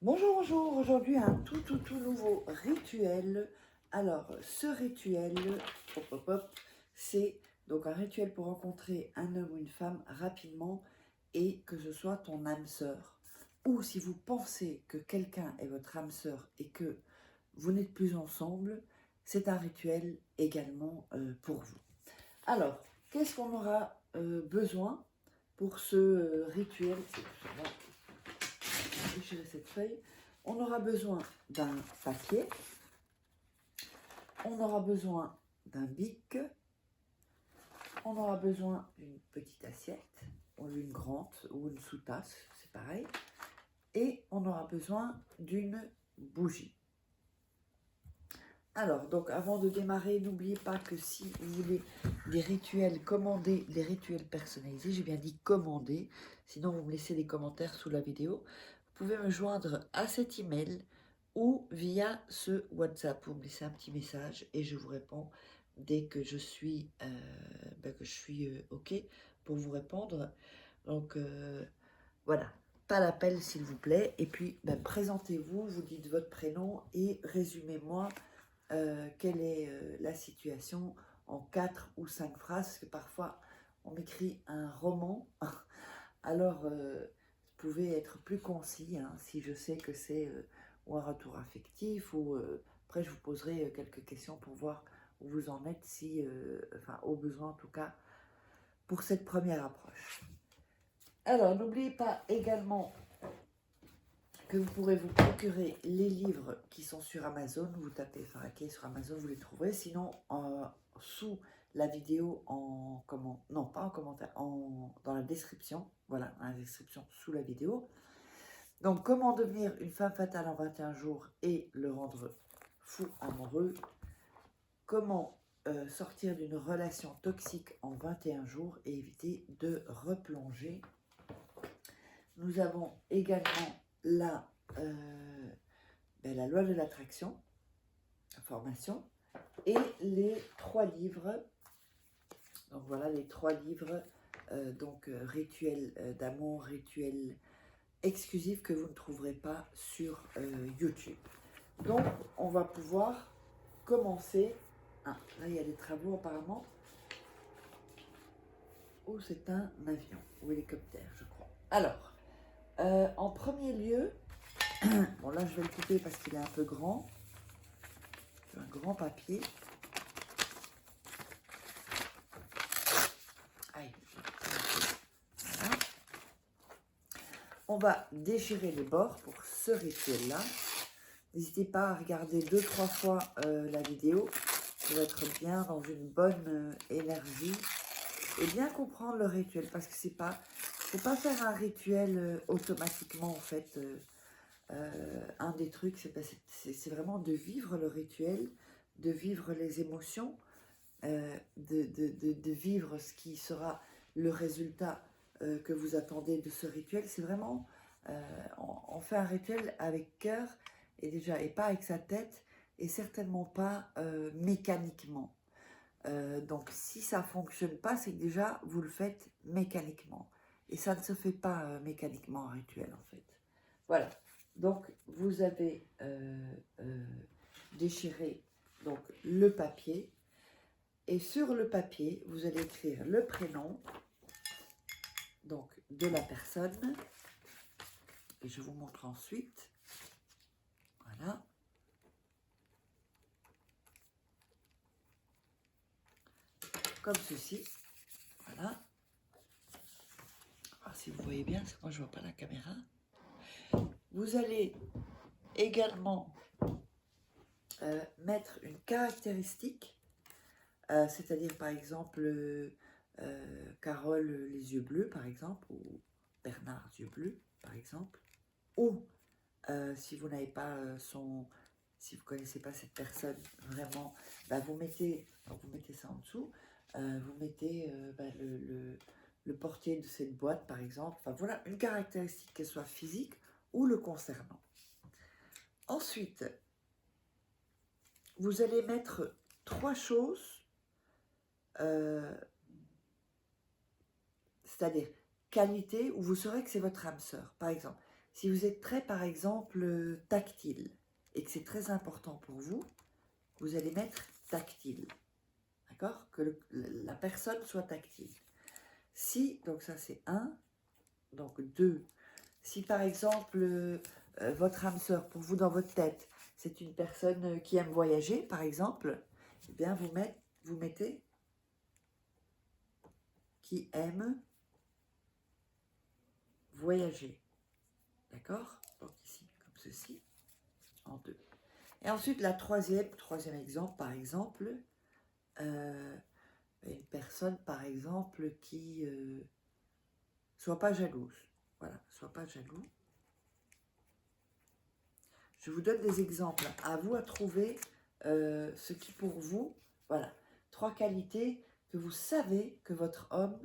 Bonjour, bonjour, aujourd'hui un tout nouveau rituel. Alors, ce rituel, hop, hop, hop, c'est donc un rituel pour rencontrer un homme ou une femme rapidement et que ce soit ton âme sœur. Ou si vous pensez que quelqu'un est votre âme sœur et que vous n'êtes plus ensemble, c'est un rituel également pour vous. Alors, qu'est-ce qu'on aura besoin pour ce rituel? Je vais déchirer cette feuille. On aura besoin d'un papier, on aura besoin d'un bic, on aura besoin d'une petite assiette, ou une grande, ou une sous-tasse, c'est pareil, et on aura besoin d'une bougie. Alors, donc avant de démarrer, n'oubliez pas que si vous voulez des rituels, commandés, des rituels personnalisés, j'ai bien dit commander, sinon vous me laissez des commentaires sous la vidéo, vous pouvez me joindre à cet email ou via ce WhatsApp. Vous me laissez un petit message et je vous réponds dès que je suis, OK pour vous répondre. Donc voilà, pas l'appel s'il vous plaît. Et puis présentez-vous, vous dites votre prénom et résumez-moi quelle est la situation en 4 ou 5 phrases, parce que parfois on m'écrit un roman, alors vous pouvez être plus concis, hein, si je sais que c'est ou un retour affectif, ou après je vous poserai quelques questions pour voir où vous en êtes, si, enfin au besoin en tout cas, pour cette première approche. Alors n'oubliez pas également que vous pourrez vous procurer les livres qui sont sur Amazon. Vous tapez Faraké sur Amazon, vous les trouverez. Sinon, sous la vidéo, non pas en commentaire, dans la description. Voilà, dans la description sous la vidéo. Donc, comment devenir une femme fatale en 21 jours et le rendre fou amoureux. Comment sortir d'une relation toxique en 21 jours et éviter de replonger. Nous avons également la loi de l'attraction, formation, et les 3 livres. Donc voilà les 3 livres, rituels d'amour, rituels exclusifs que vous ne trouverez pas sur YouTube. Donc on va pouvoir commencer. Ah, là il y a des travaux apparemment. Oh, c'est un avion ou hélicoptère, je crois. Alors, en premier lieu, bon là je vais le couper parce qu'il est un peu grand. Un grand papier. Aïe. Voilà. On va déchirer les bords pour ce rituel-là. N'hésitez pas à regarder 2-3 fois la vidéo pour être bien dans une bonne énergie et bien comprendre le rituel, parce que c'est pas, faut pas faire un rituel automatiquement en fait. Un des trucs, c'est vraiment de vivre le rituel, de vivre les émotions, de vivre ce qui sera le résultat que vous attendez de ce rituel. C'est vraiment, on fait un rituel avec cœur et déjà, et pas avec sa tête, et certainement pas mécaniquement. Donc si ça ne fonctionne pas, c'est que déjà vous le faites mécaniquement. Et ça ne se fait pas mécaniquement un rituel en fait. Voilà. Donc vous avez déchiré donc, le papier. Et sur le papier, vous allez écrire le prénom donc, de la personne. Et je vous montre ensuite. Voilà. Comme ceci. Voilà. Alors, si vous voyez bien, parce que moi je ne vois pas la caméra. Vous allez également mettre une caractéristique, c'est-à-dire par exemple Carole les yeux bleus par exemple, ou Bernard yeux bleus par exemple, ou si vous n'avez pas si vous ne connaissez pas cette personne vraiment, vous mettez ça en dessous, vous mettez le portier de cette boîte par exemple, enfin voilà une caractéristique, qu'elle soit physique ou le concernant. Ensuite, vous allez mettre 3 choses, c'est-à-dire qualité où vous saurez que c'est votre âme sœur. Par exemple, Si vous êtes très, par exemple, tactile, et que c'est très important pour vous, vous allez mettre tactile. D'accord? Que la personne soit tactile. Si, donc ça c'est 1, donc 2. Si par exemple, votre âme sœur, pour vous dans votre tête, c'est une personne qui aime voyager, par exemple, eh bien vous mettez qui aime voyager. D'accord? Donc ici, comme ceci, en 2. Et ensuite, la troisième exemple, par exemple, une personne, par exemple, qui soit pas jalouse. Voilà, soit pas jaloux. Je vous donne des exemples. À vous à trouver ce qui pour vous, voilà, 3 qualités que vous savez que votre homme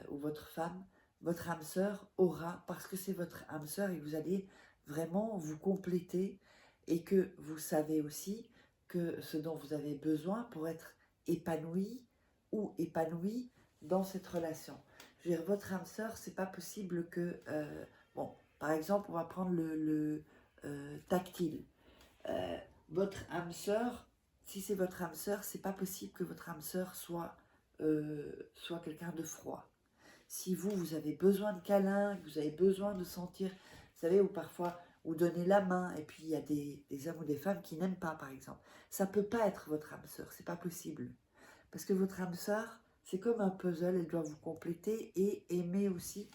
ou votre femme, votre âme sœur aura, parce que c'est votre âme sœur et que vous allez vraiment vous compléter et que vous savez aussi que ce dont vous avez besoin pour être épanoui ou épanouie dans cette relation. Je veux dire, votre âme sœur, c'est pas possible que, bon, par exemple, on va prendre le tactile. Votre âme sœur, si c'est votre âme sœur, c'est pas possible que votre âme sœur soit quelqu'un de froid. Si vous avez besoin de câlins, que vous avez besoin de sentir, vous savez, ou parfois, ou donner la main, et puis il y a des hommes ou des femmes qui n'aiment pas, par exemple. Ça peut pas être votre âme sœur, c'est pas possible. Parce que votre âme sœur, c'est comme un puzzle, elle doit vous compléter et aimer aussi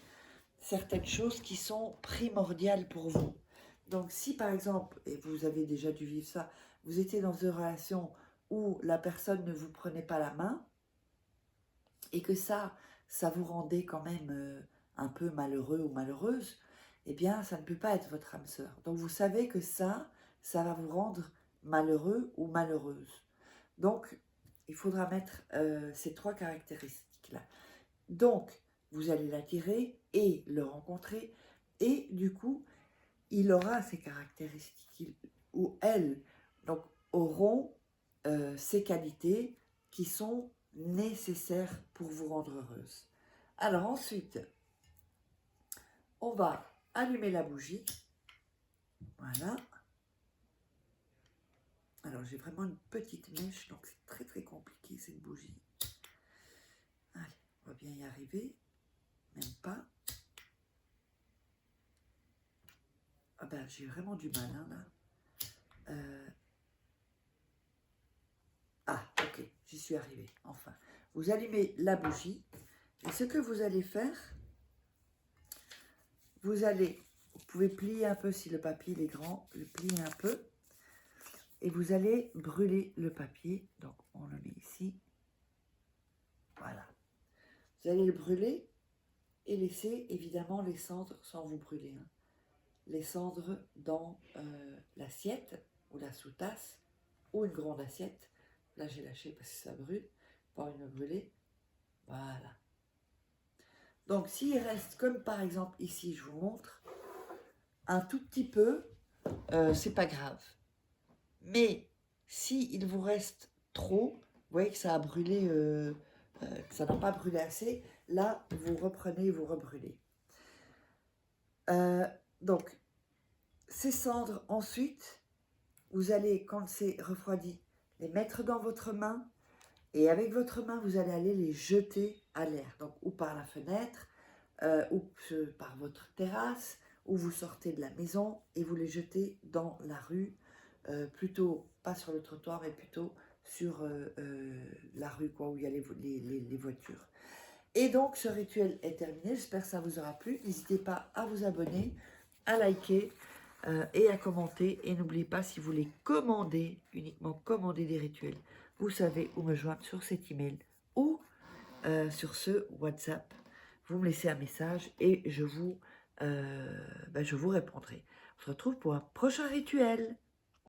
certaines choses qui sont primordiales pour vous. Donc si par exemple, et vous avez déjà dû vivre ça, vous étiez dans une relation où la personne ne vous prenait pas la main, et que ça vous rendait quand même un peu malheureux ou malheureuse, eh bien, ça ne peut pas être votre âme sœur. Donc, vous savez que ça va vous rendre malheureux ou malheureuse. Donc, il faudra mettre ces 3 caractéristiques-là. Donc, vous allez l'attirer et le rencontrer, et du coup, il aura ces caractéristiques, ou elles, donc, auront ces qualités qui sont nécessaires pour vous rendre heureuse. Alors ensuite, on va allumer la bougie. Voilà. Alors j'ai vraiment une petite mèche, donc c'est très très compliqué cette bougie. Allez, on va bien y arriver. Même pas. Ah ben j'ai vraiment du mal hein, là. Ah ok, j'y suis arrivée, enfin. Vous allumez la bougie. Et ce que vous allez faire, vous pouvez plier un peu si le papier est grand, le plier un peu. Et vous allez brûler le papier. Donc, on le met ici. Voilà. Vous allez le brûler et laisser évidemment les cendres sans vous brûler. Hein. Les cendres dans l'assiette ou la sous-tasse ou une grande assiette. Là, j'ai lâché parce que ça brûle. Pas envie de me brûler. Voilà. Donc, s'il reste, comme par exemple ici, je vous montre, un tout petit peu, c'est pas grave. Mais si il vous reste trop, vous voyez que ça a brûlé, que ça n'a pas brûlé assez, là, vous reprenez, vous rebrûlez. Donc, ces cendres, ensuite, vous allez, quand c'est refroidi, les mettre dans votre main, et avec votre main, vous allez aller les jeter à l'air, donc ou par la fenêtre, ou par votre terrasse, ou vous sortez de la maison et vous les jetez dans la rue, plutôt pas sur le trottoir, mais plutôt sur la rue, quoi, où il y a les voitures. Et donc, ce rituel est terminé. J'espère que ça vous aura plu. N'hésitez pas à vous abonner, à liker et à commenter. Et n'oubliez pas, si vous voulez commander, uniquement commander des rituels, vous savez où me joindre sur cet email ou sur ce WhatsApp. Vous me laissez un message et je vous répondrai. On se retrouve pour un prochain rituel.